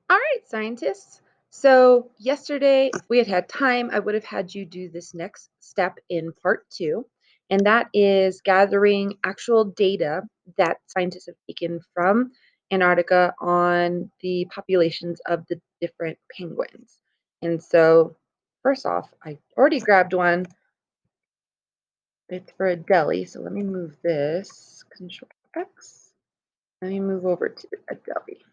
All right, scientists. So, yesterday we had time. I would have had you do this next step in part two, and that is gathering actual data that scientists have taken from Antarctica on the populations of the different penguins. And so, first off, I already grabbed one. It's for a deli. So, let me move this. Control X. Let me move over to a deli.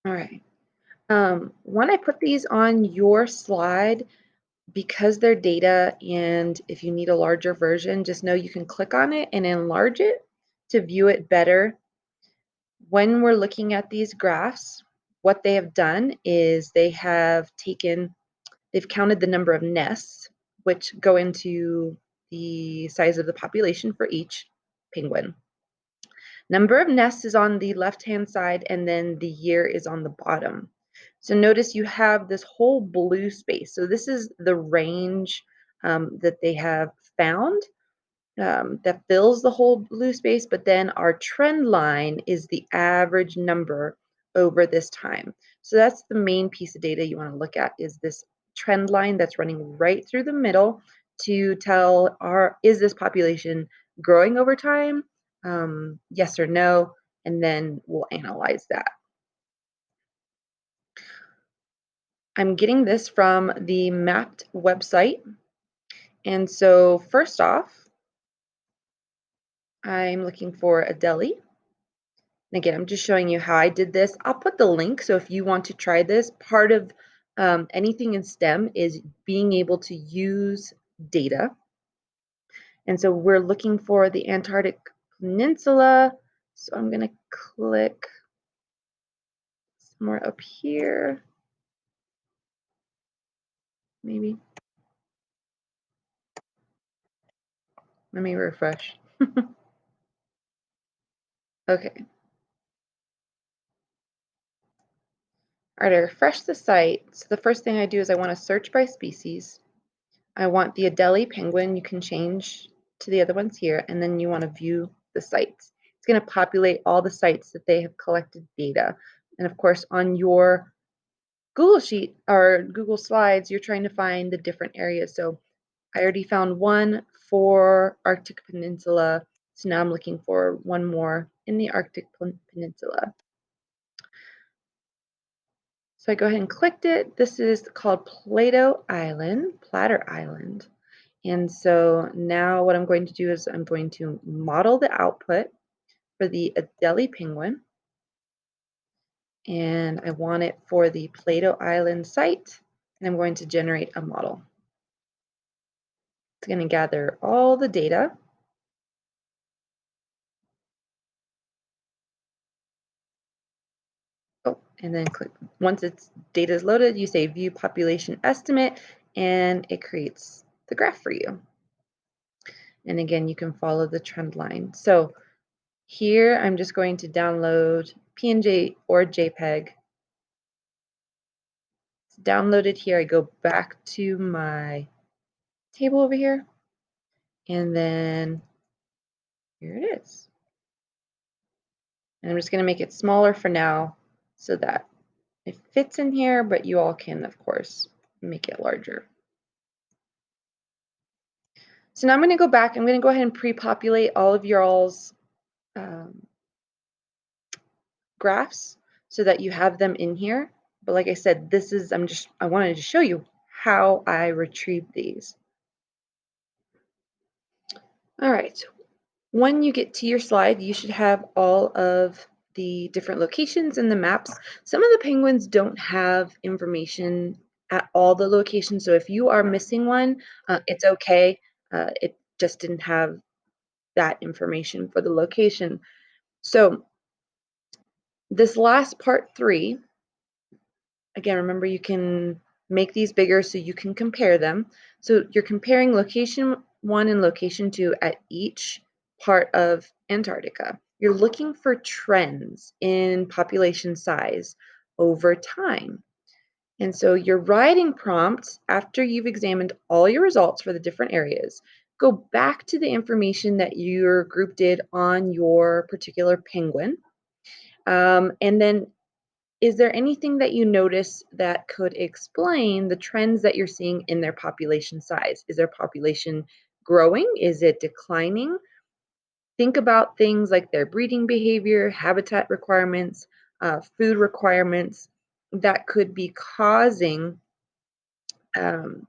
All right. When I put these on your slide, because they're data, and if you need a larger version, just know you can click on it and enlarge it to view it better. When we're looking at these graphs, what they have done is they've counted the number of nests, which go into the size of the population for each penguin. Number of nests is on the left-hand side, and then the year is on the bottom. So notice you have this whole blue space. So this is the range that they have found that fills the whole blue space, but then our trend line is the average number over this time. So that's the main piece of data you want to look at, is this trend line that's running right through the middle to tell is this population growing over time? Yes or no, and then we'll analyze that. I'm getting this from the MAPT website. And so first off, I'm looking for a deli. And again, I'm just showing you how I did this. I'll put the link, so if you want to try this, part of anything in STEM is being able to use data. And so we're looking for the Antarctic Peninsula. So I'm going to click somewhere up here, maybe. Let me refresh. Okay. All right, I refresh the site. So the first thing I do is I want to search by species. I want the Adelie penguin. You can change to the other ones here, and then you want to view the sites. It's going to populate all the sites that they have collected data. And of course, on your Google Sheet or Google Slides, you're trying to find the different areas. So I already found one for Arctic Peninsula. So now I'm looking for one more in the Arctic Peninsula. So I go ahead and clicked it. This is called Plato Island, Platter Island. And so now what I'm going to do is I'm going to model the output for the Adelie penguin. And I want it for the Plato Island site. And I'm going to generate a model. It's going to gather all the data. Oh, and then click. Once its data is loaded, you say view population estimate, and it creates the graph for you. And again, you can follow the trend line. So here, I'm just going to download PNG or JPEG. It's downloaded here. I go back to my table over here, and then here it is. And I'm just going to make it smaller for now so that it fits in here, but you all can, of course, make it larger. So now I'm going to go back. I'm going to go ahead and pre-populate all of your all's graphs so that you have them in here. But like I said, I wanted to show you how I retrieve these. All right. When you get to your slide, you should have all of the different locations in the maps. Some of the penguins don't have information at all the locations. So if you are missing one, it's okay. It just didn't have that information for the location. So this last part 3, again, remember you can make these bigger so you can compare them. So you're comparing location 1 and location 2 at each part of Antarctica. You're looking for trends in population size over time. And so your writing prompts, after you've examined all your results for the different areas, go back to the information that your group did on your particular penguin And then is there anything that you notice that could explain the trends that you're seeing in their population size? Is their population growing? Is it declining? Think about things like their breeding behavior, habitat requirements, food requirements that could be causing um,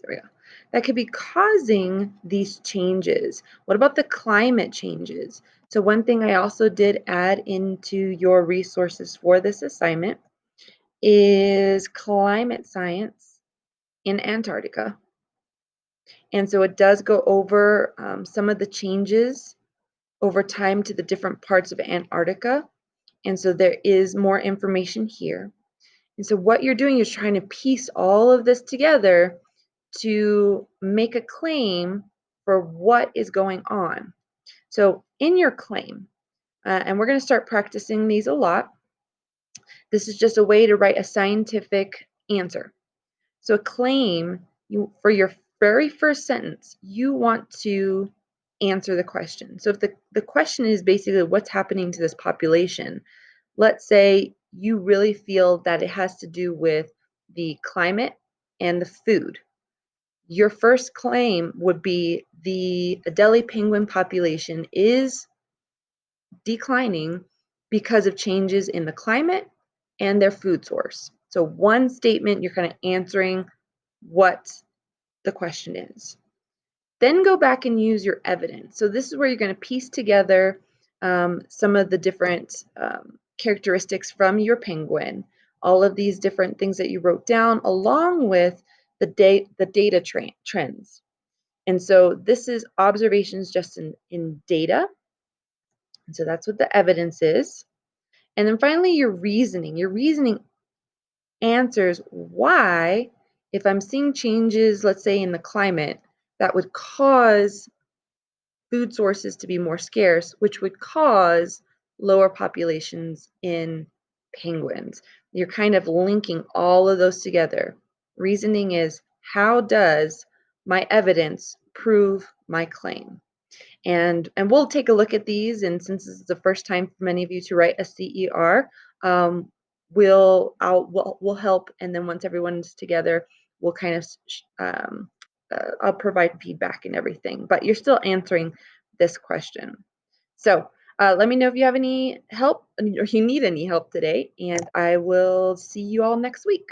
there we go. That could be causing these changes. What about the climate changes? So one thing I also did add into your resources for this assignment is climate science in Antarctica. And so it does go over some of the changes over time to the different parts of Antarctica. And so there is more information here. And so what you're doing is trying to piece all of this together to make a claim for what is going on. So in your claim, and we're going to start practicing these a lot, this is just a way to write a scientific answer. So a claim, for your very first sentence, you want to answer the question. So if the question is basically what's happening to this population, let's say you really feel that it has to do with the climate and the food. Your first claim would be the Adelie penguin population is declining because of changes in the climate and their food source. So one statement, you're kind of answering what the question is. Then go back and use your evidence. So this is where you're going to piece together some of the different characteristics from your penguin, all of these different things that you wrote down, along with the data trends. And so this is observations just in data. And so that's what the evidence is. And then finally, your reasoning. Your reasoning answers why, if I'm seeing changes, let's say in the climate, that would cause food sources to be more scarce, which would cause lower populations in penguins. You're kind of linking all of those together. Reasoning is, how does my evidence prove my claim? And we'll take a look at these. And since this is the first time for many of you to write a CER, we'll help. And then once everyone's together, we'll kind of I'll provide feedback and everything. But you're still answering this question. So let me know if you have any help or you need any help today, and I will see you all next week.